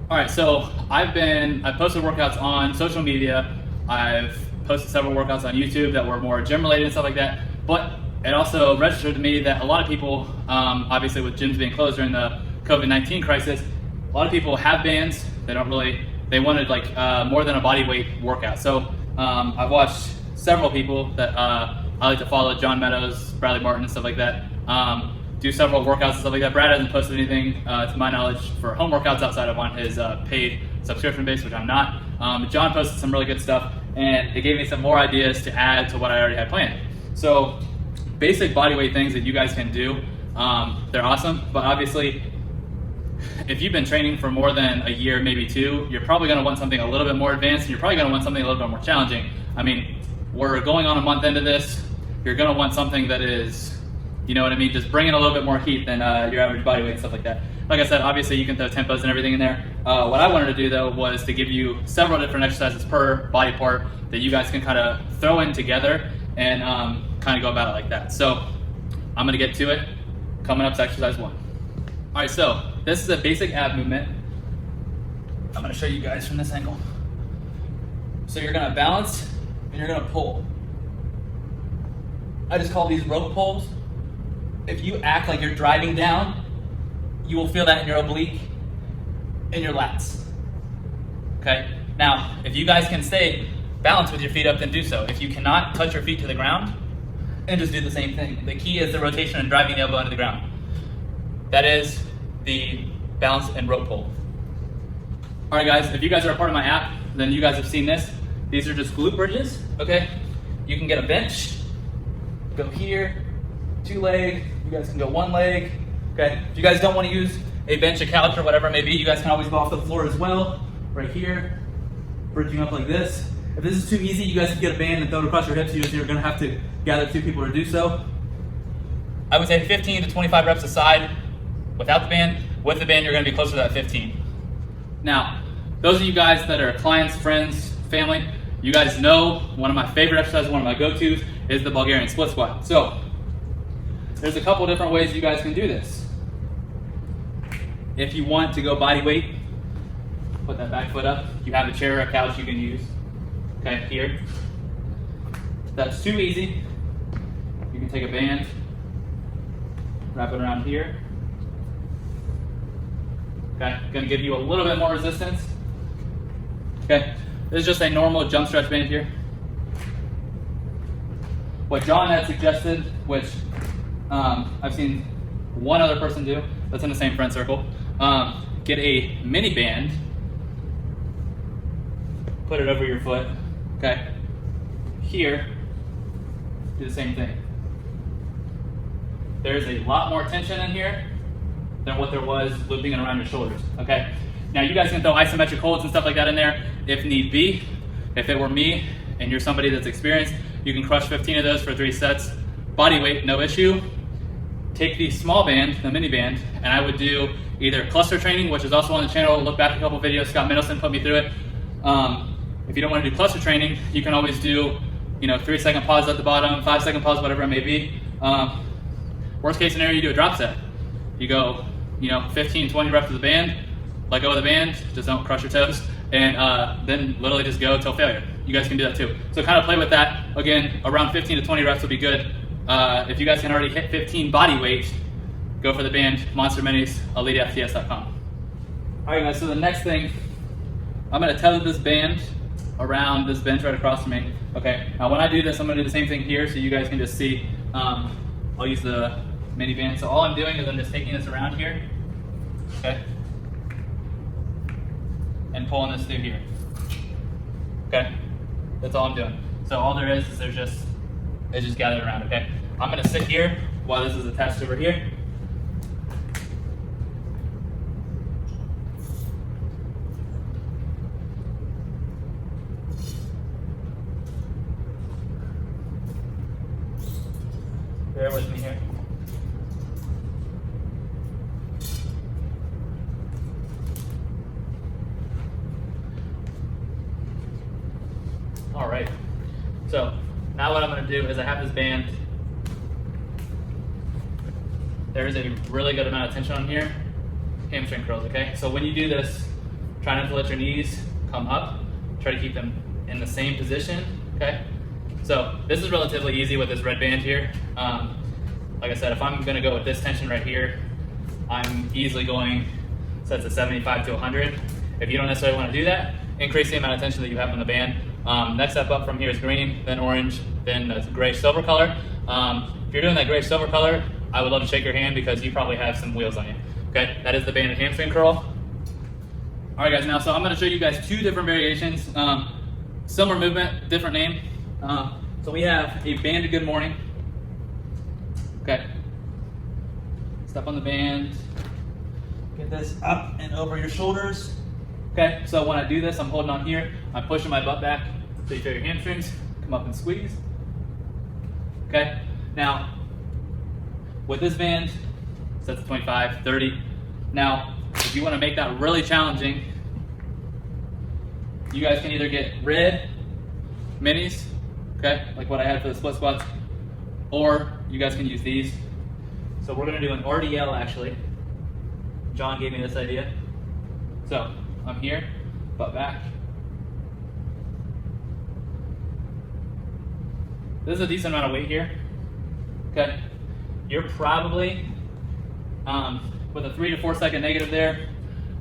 All right, so I've posted workouts on social media. I've posted several workouts on YouTube that were more gym related and stuff like that. But it also registered to me that a lot of people, obviously with gyms being closed during the COVID-19 crisis, a lot of people have bands. They wanted like more than a body weight workout. So I've watched several people that I like to follow, John Meadows, Bradley Martin, and stuff like that. Do several workouts and stuff like that. Brad hasn't posted anything, to my knowledge, for home workouts outside of on his paid subscription base, which I'm not. John posted some really good stuff, and it gave me some more ideas to add to what I already had planned. So basic bodyweight things that you guys can do, they're awesome, but obviously if you've been training for more than a year, maybe two, you're probably going to want something a little bit more advanced, and you're probably going to want something a little bit more challenging. I mean, we're going on a month into this. You're going to want something that is, you know what I mean, just bringing a little bit more heat than your average body weight and stuff like that. Like I said, obviously you can throw tempos and everything in there. What I wanted to do though was to give you several different exercises per body part that you guys can kind of throw in together and kind of go about it like that. So I'm gonna get to it. Coming up to exercise 1. All right, so this is a basic ab movement. I'm gonna show you guys from this angle. So you're gonna balance and you're gonna pull. I just call these rope pulls. If you act like you're driving down, you will feel that in your oblique and your lats. Okay? Now, if you guys can stay balanced with your feet up, then do so. If you cannot, touch your feet to the ground and just do the same thing. The key is the rotation and driving the elbow into the ground. That is the balance and rope pull. All right, guys, if you guys are a part of my app, then you guys have seen this. These are just glute bridges, okay? You can get a bench, go here, 2 leg, you guys can go 1 leg, okay? If you guys don't want to use a bench, a couch, or whatever it may be, you guys can always go off the floor as well, right here, bridging up like this. If this is too easy, you guys can get a band and throw it across your hips. You're gonna have to gather 2 people to do so. I would say 15 to 25 reps a side without the band. With the band, you're gonna be closer to that 15. Now, those of you guys that are clients, friends, family, you guys know one of my favorite exercises, one of my go-tos, is the Bulgarian split squat. So, there's a couple different ways you guys can do this. If you want to go body weight, put that back foot up. You have a chair or a couch you can use. Okay, here. If that's too easy, you can take a band, wrap it around here. Okay, gonna give you a little bit more resistance. Okay, this is just a normal jump stretch band here. What John had suggested, which I've seen one other person do, that's in the same friend circle, get a mini band, put it over your foot, okay? Here, do the same thing. There's a lot more tension in here than what there was looping it around your shoulders, okay? Now you guys can throw isometric holds and stuff like that in there if need be. If it were me and you're somebody that's experienced, you can crush 15 of those for 3 sets. Body weight, no issue. Take the small band, the mini band, and I would do either cluster training, which is also on the channel. Look back a couple videos. Scott Mendelson put me through it. If you don't want to do cluster training, you can always do, 3-second pause at the bottom, 5-second pause, whatever it may be. Worst case scenario, you do a drop set. You go, 15, 20 reps of the band, let go of the band, just don't crush your toes, and then literally just go till failure. You guys can do that too. So kind of play with that. Again, around 15 to 20 reps will be good. If you guys can already hit 15 body weight, go for the band, Monster Minis, ELITEFTS.com. All right, guys, so the next thing, I'm gonna tether this band around this bench right across from me. Okay, now when I do this, I'm gonna do the same thing here so you guys can just see. I'll use the mini band. So all I'm doing is I'm just taking this around here, okay? And pulling this through here, okay? That's all I'm doing. So all there is it's just gathered around, okay? I'm gonna sit here while this is attached over here. Bear with me here. All right, so now what I'm gonna do is I have this band. There is a really good amount of tension on here. Hamstring curls, okay? So when you do this, Try not to let your knees come up. Try to keep them in the same position, okay? So this is relatively easy with this red band here. Like I said, if I'm gonna go with this tension right here, I'm easily going sets of 75 to 100. If you don't necessarily wanna do that, increase the amount of tension that you have on the band. Next step up from here is green, then orange, then the gray silver color. If you're doing that gray silver color, I would love to shake your hand because you probably have some wheels on you. Okay, that is the banded hamstring curl. All right guys, now so I'm gonna show you guys 2 different variations. Similar movement, different name. So we have a banded good morning. Okay, step on the band, get this up and over your shoulders. Okay, so when I do this, I'm holding on here, I'm pushing my butt back so you feel your hamstrings, come up and squeeze. Okay, now with this band, sets of 25, 30. Now, if you want to make that really challenging, you guys can either get red minis, okay, like what I had for the split squats, or you guys can use these. So we're going to do an RDL actually. John gave me this idea. So I'm here, butt back. This is a decent amount of weight here, okay. You're probably, with a 3 to 4 second negative there,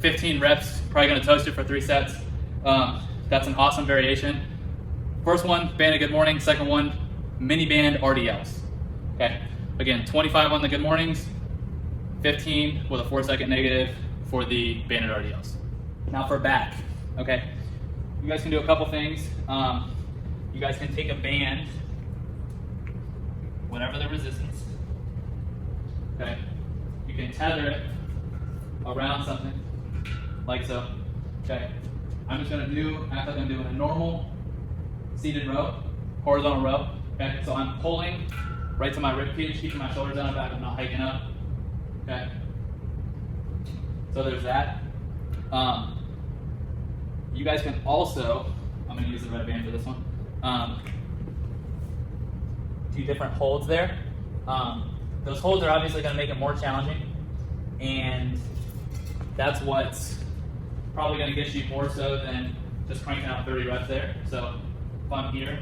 15 reps, probably gonna toast it for 3 sets. That's an awesome variation. First one, banded good morning. Second one, mini band RDLs. Okay, again, 25 on the good mornings, 15 with a 4 second negative for the banded RDLs. Now for back, okay, you guys can do a couple things. You guys can take a band, whatever the resistance, okay, you can tether it around something, like so, okay. I'm just gonna act like I'm doing a normal seated row, horizontal row, okay. So I'm pulling right to my rib cage, keeping my shoulders down and back, I'm not hiking up, okay. So there's that. You guys can also, I'm gonna use the red band for this one, do different holds there. Those holds are obviously gonna make it more challenging, and that's what's probably gonna get you more so than just cranking out 30 reps there. So if I'm here,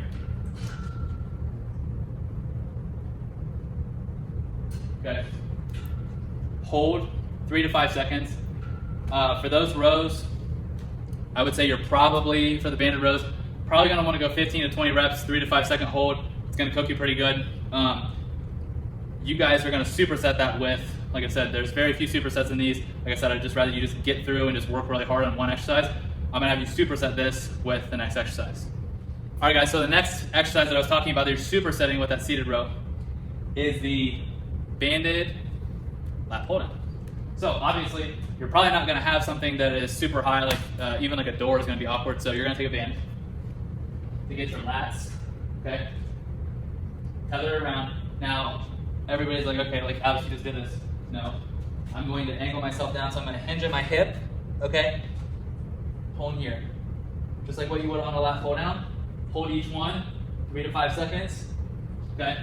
okay, hold 3 to 5 seconds. For those rows, I would say you're probably, for the banded rows, probably gonna wanna go 15 to 20 reps, 3 to 5 second hold. It's gonna cook you pretty good. You guys are gonna superset that with, like I said, there's very few supersets in these. Like I said, I'd just rather you just get through and just work really hard on one exercise. I'm gonna have you superset this with the next exercise. All right guys, so the next exercise that I was talking about that you're supersetting with that seated row is the banded lat pull down. So obviously, you're probably not gonna have something that is super high, like even like a door is gonna be awkward, so you're gonna take a band to get your lats, okay? Tether it around. Now, everybody's like, okay, like Alex, you just did this. No, I'm going to angle myself down, so I'm gonna hinge at my hip, okay? Hold here. Just like what you would on a lat pull down. Hold each one, 3 to 5 seconds, okay?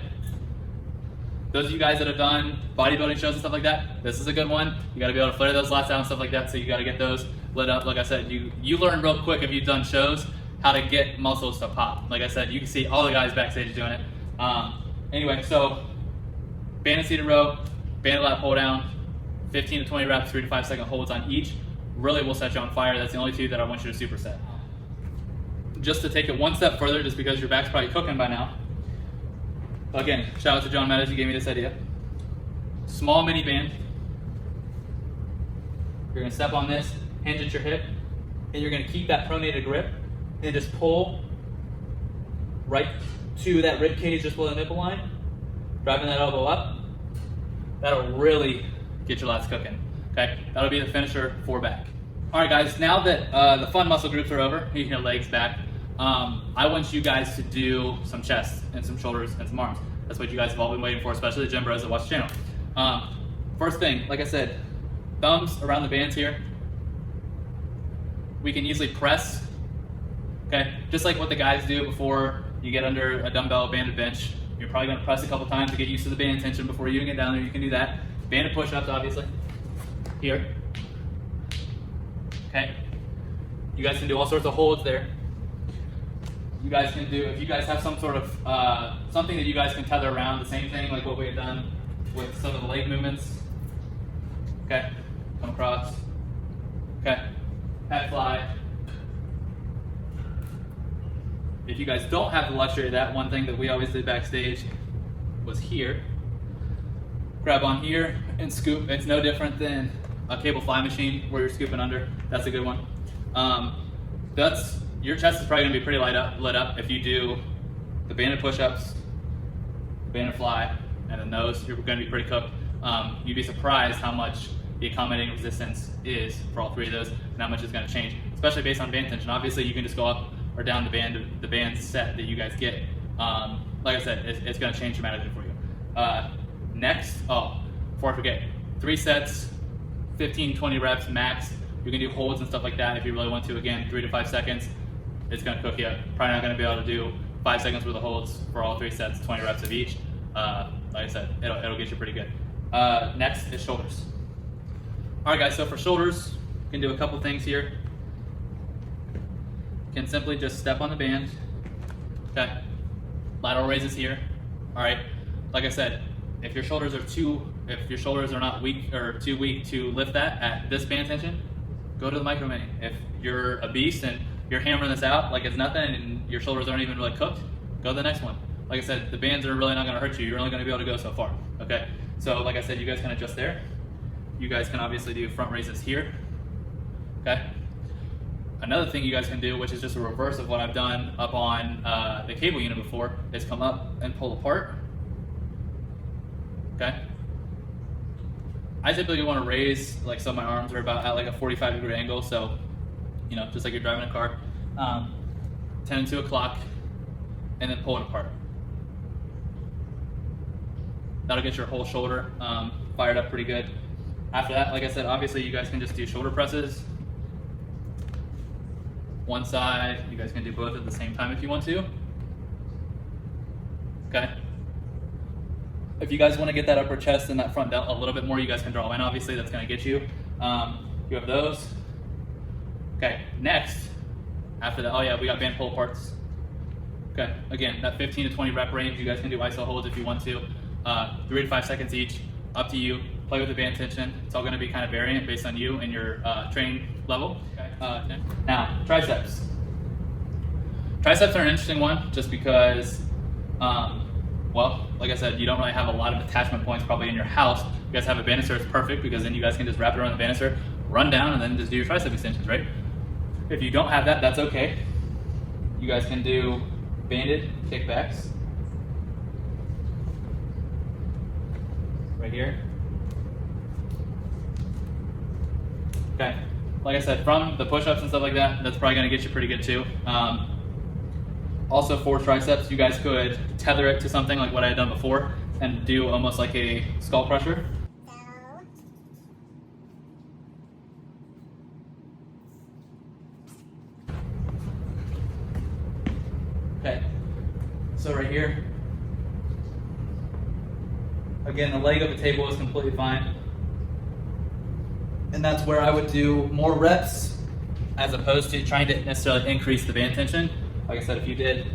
Those of you guys that have done bodybuilding shows and stuff like that, this is a good one. You gotta be able to flare those lats out and stuff like that, so you gotta get those lit up. Like I said, you learn real quick if you've done shows how to get muscles to pop. Like I said, you can see all the guys backstage doing it. Anyway, so banded seated row, banded lat pull down, 15 to 20 reps, 3 to 5 second holds on each. Really will set you on fire. That's the only 2 that I want you to superset. Just to take it one step further, just because your back's probably cooking by now. Again, shout out to John Meadows, he gave me this idea. Small mini band. You're gonna step on this, hinge at your hip, and you're gonna keep that pronated grip and just pull right to that rib cage just below the nipple line, driving that elbow up. That'll really get your lats cooking, okay? That'll be the finisher for back. All right guys, now that the fun muscle groups are over, you can legs back, I want you guys to do some chest and some shoulders and some arms. That's what you guys have all been waiting for, especially the gym bros that watch the channel. First thing, like I said, thumbs around the bands here. We can easily press, okay? Just like what the guys do before you get under a dumbbell banded bench. You're probably gonna press a couple times to get used to the band tension before you even get down there. You can do that. Banded push-ups, obviously. Here. Okay. You guys can do all sorts of holds there. You guys can do, if you guys have some sort of, something that you guys can tether around, the same thing like what we had done with some of the leg movements. Okay, come across. Okay, head fly. If you guys don't have the luxury of that, one thing that we always did backstage was here. Grab on here and scoop. It's no different than a cable fly machine where you're scooping under. That's a good one. Your chest is probably gonna be pretty lit up if you do the banded push-ups, banded fly, and then those, you're gonna be pretty cooked. You'd be surprised how much the accommodating resistance is for all three of those and how much it's gonna change, especially based on band tension. Obviously you can just go up or down the band set that you guys get. Like I said, it's gonna change dramatically for you. Next, before I forget, 3 sets, 15, 20 reps max. You can do holds and stuff like that if you really want to. Again, 3 to 5 seconds. It's gonna cook you. Probably not gonna be able to do 5 seconds worth of holds for all 3 sets, 20 reps of each. Like I said, it'll get you pretty good. Next is shoulders. All right, guys. So for shoulders, you can do a couple things here. You can simply just step on the band. Okay. Lateral raises here. All right. Like I said, if your shoulders are not weak or too weak to lift that at this band tension, go to the micro mini. If you're a beast and you're hammering this out like it's nothing and your shoulders aren't even really cooked, go to the next one. Like I said, the bands are really not going to hurt you. You're only going to be able to go so far. Okay. So like I said, you guys can adjust there. You guys can obviously do front raises here. Okay. Another thing you guys can do, which is just a reverse of what I've done up on the cable unit before, is come up and pull apart. Okay. I typically want to raise, like, so my arms are about at like a 45-degree angle, so, you know, just like you're driving a car. 10 and 2 o'clock, and then pull it apart. That'll get your whole shoulder fired up pretty good. After that, like I said, obviously you guys can just do shoulder presses. One side, you guys can do both at the same time if you want to. Okay. If you guys want to get that upper chest and that front delt a little bit more, you guys can draw in. Obviously, that's going to get you. You have those. Okay, next, after that, oh yeah, we got band pull aparts. Okay, again, that 15 to 20 rep range, you guys can do iso holds if you want to. 3 to 5 seconds each, up to you. Play with the band tension. It's all going to be kind of variant based on you and your training level. Okay. Now, triceps. Triceps are an interesting one just because, well, like I said, you don't really have a lot of attachment points probably in your house. You guys have a banister, it's perfect because then you guys can just wrap it around the banister, run down, and then just do your tricep extensions, right? If you don't have that, that's okay. You guys can do banded kickbacks. Right here. Okay, like I said, from the push-ups and stuff like that, that's probably gonna get you pretty good too. Also for triceps, you guys could tether it to something like what I had done before and do almost like a skull crusher. Okay, so right here, again, the leg of the table is completely fine. And that's where I would do more reps as opposed to trying to necessarily increase the band tension. Like I said, if you did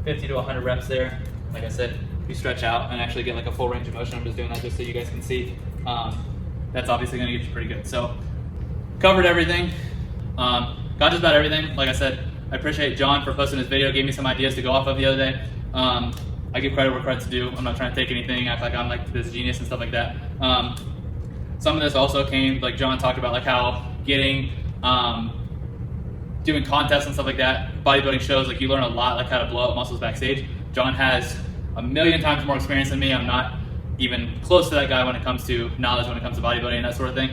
50 to 100 reps there, like I said, you stretch out and actually get like a full range of motion. I'm just doing that just so you guys can see. That's obviously gonna get you pretty good. So, covered everything. Got just about everything. Like I said, I appreciate John for posting this video, gave me some ideas to go off of the other day. I give credit where credit's due. I'm not trying to take anything, act like I'm like this genius and stuff like that. Some of this also came, like John talked about, like how getting, doing contests and stuff like that, bodybuilding shows, like you learn a lot, like how to blow up muscles backstage. John has a million times more experience than me. I'm not even close to that guy when it comes to knowledge, when it comes to bodybuilding and that sort of thing.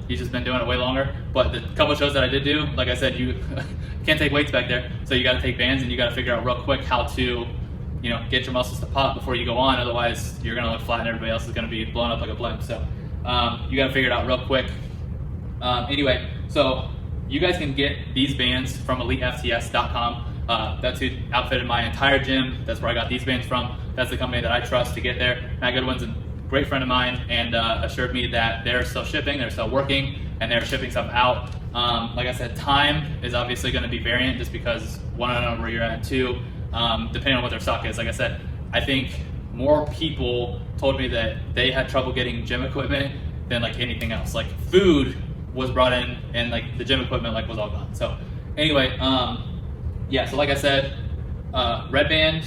He's just been doing it way longer. But the couple shows that I did do, like I said, you can't take weights back there. So you gotta take bands and you gotta figure out real quick how to, you know, get your muscles to pop before you go on. Otherwise, you're gonna look flat and everybody else is gonna be blown up like a blimp. So you gotta figure it out real quick. Anyway, so you guys can get these bands from ELITEFTS.com. That's who outfitted my entire gym. That's where I got these bands from. That's the company that I trust to get there. And I got good ones in great friend of mine, and assured me that they're still shipping, they're still working, and they're shipping stuff out. Like I said, time is obviously going to be variant just because one, I don't know where you're at, and two, depending on what their stock is. Like I said, I think more people told me that they had trouble getting gym equipment than like anything else. Like food was brought in, and like the gym equipment like was all gone. So anyway, yeah. So like I said, red band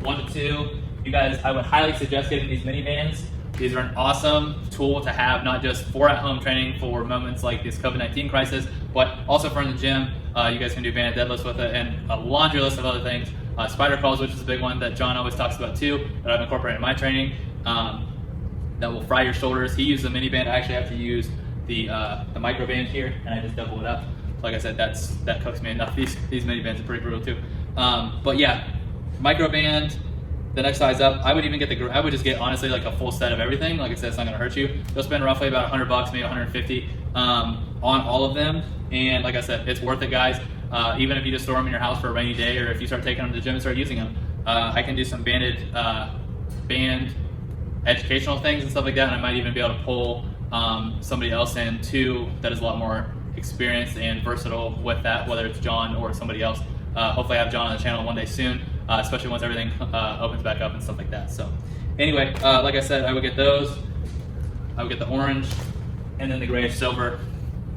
1 to 2. You guys, I would highly suggest getting these mini bands. These are an awesome tool to have, not just for at-home training for moments like this COVID-19 crisis, but also for in the gym. You guys can do banded deadlifts with it, and a laundry list of other things. Spider crawls, which is a big one that John always talks about too, that I've incorporated in my training. That will fry your shoulders. He uses a mini band. I actually have to use the micro band here, and I just double it up. Like I said, that cooks me enough. These mini bands are pretty brutal too. But yeah, micro band. The next size up, I would even get I would just get honestly like a full set of everything. Like I said, it's not gonna hurt you. You'll spend roughly about $100, maybe 150 on all of them. And like I said, it's worth it, guys. Even if you just store them in your house for a rainy day, or if you start taking them to the gym and start using them. I can do some band educational things and stuff like that, and I might even be able to pull somebody else in too that is a lot more experienced and versatile with that, whether it's John or somebody else. Hopefully I have John on the channel one day soon, especially once everything opens back up and stuff like that. So anyway, like I said, I would get those. I would get the orange and then the grayish silver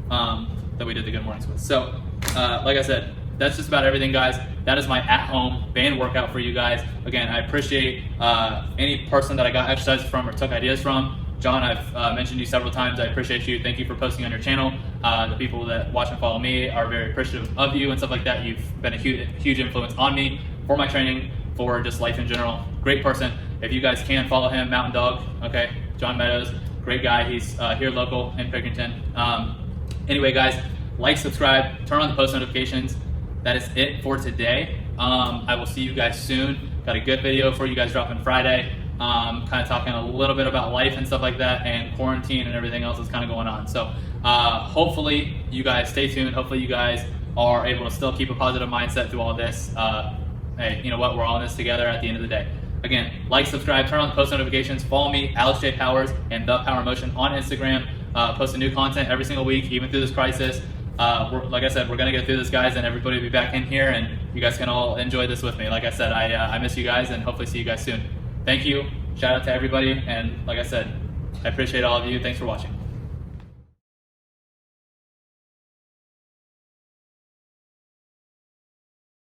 that we did the good mornings with. So like I said, that's just about everything, guys. That is my at-home band workout for you guys. Again, I appreciate any person that I got exercises from or took ideas from. John, I've mentioned you several times. I appreciate you. Thank you for posting on your channel. The people that watch and follow me are very appreciative of you and stuff like that. You've been a huge influence on me for my training, for just life in general. Great person. If you guys can follow him, Mountain Dog, okay? John Meadows, great guy. He's here local in Pickerington. Anyway, guys, like, subscribe, turn on the post notifications. That is it for today. I will see you guys soon. Got a good video for you guys dropping Friday. Kind of talking a little bit about life and stuff like that, and quarantine and everything else that's kind of going on. So hopefully you guys stay tuned. Hopefully you guys are able to still keep a positive mindset through all this. Hey, you know what? We're all in this together at the end of the day. Again, like, subscribe, turn on the post notifications, follow me, Alex J. Powers, and The Power Motion on Instagram. Posting new content every single week, even through this crisis. Like I said, we're going to get through this, guys, and everybody will be back in here, and you guys can all enjoy this with me. Like I said, I miss you guys, and hopefully see you guys soon. Thank you. Shout out to everybody. And like I said, I appreciate all of you. Thanks for watching.